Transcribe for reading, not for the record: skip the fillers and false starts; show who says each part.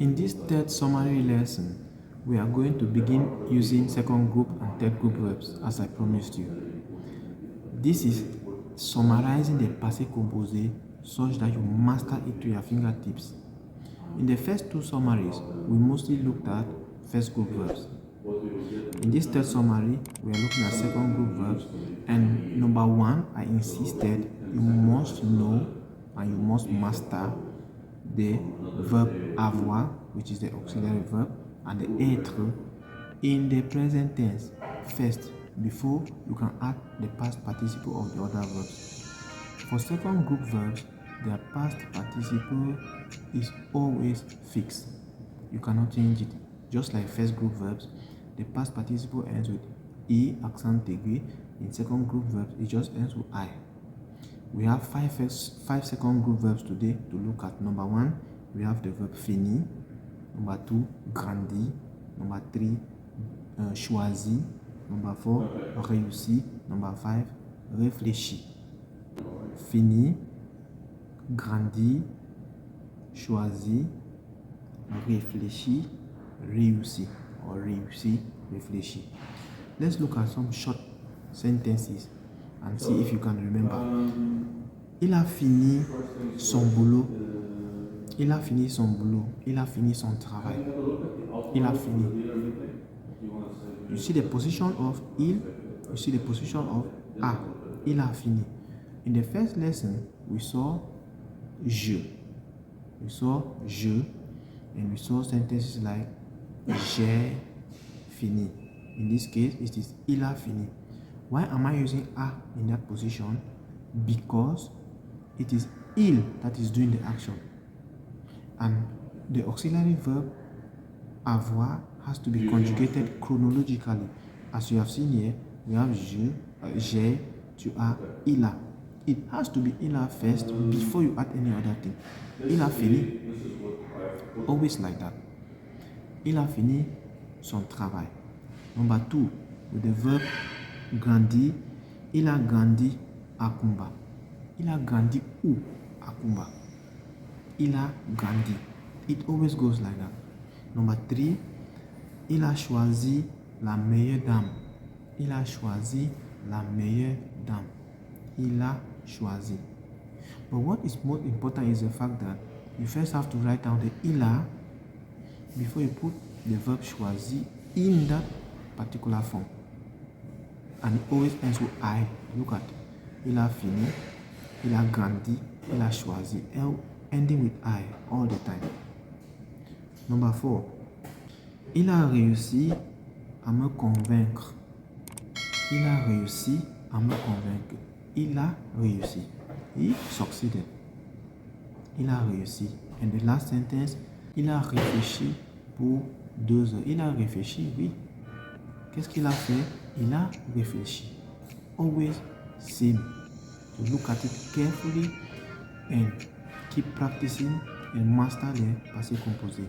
Speaker 1: In this third summary lesson, we are going to begin using second group and third group verbs as I promised you. This is summarizing the passé composé such that you master it to your fingertips. In the first two summaries, we mostly looked at first group verbs. In this third summary, we are looking at second group verbs, and number one, I insisted you must know and you must master the verb avoir, which is the auxiliary verb, and the être in the present tense first before you can add the past participle of the other verbs. For second group verbs, their past participle is always fixed. You cannot change it. Just like first group verbs, the past participle ends with E accent aigu. In second group verbs, it just ends with I. We have five second group verbs today to look at. Number one, we have the verb fini. Number two, grandi. Number three, choisi. Number four, réussi. Number five, réfléchi. Fini, grandi, choisi, réfléchi, réussi, or réussi, réfléchi. Let's look at some short sentences and see if you can remember. Il a fini son boulot. Il a fini son boulot. Il a fini son travail. Il a fini. You see the position of il. You see the position of a. Il a fini. In the first lesson, we saw je. We saw je, and we saw sentences like j'ai fini. In this case, it is il a fini. Why am I using a in that position? Because it is il that is doing the action. And the auxiliary verb avoir has to be conjugated chronologically. As you have seen here, we have je, j'ai, tu as, il a. It has to be il a first before you add any other thing. Il a fini. Always like that. Il a fini son travail. Number two, with the verb grandi, il a grandi à Kumba. Il a grandi où? À Kumba. Il a grandi. It always goes like that. Number three, il a choisi la meilleure dame. Il a choisi la meilleure dame. Il a choisi. But what is most important is the fact that you first have to write down the il a before you put the verb choisi in that particular form. And it always ends with I. Look at il a fini, il a grandi, il a choisi, ending with I all the time. Number four, il a réussi à me convaincre. Il a réussi à me convaincre. Il a réussi. He succeeded. Il a réussi. And the last sentence, il a réfléchi pour 2 heures. Il a réfléchi, oui. Qu'est-ce qu'il a fait? Il a réfléchi. Always same. So look at it carefully and keep practicing and master the passé composé.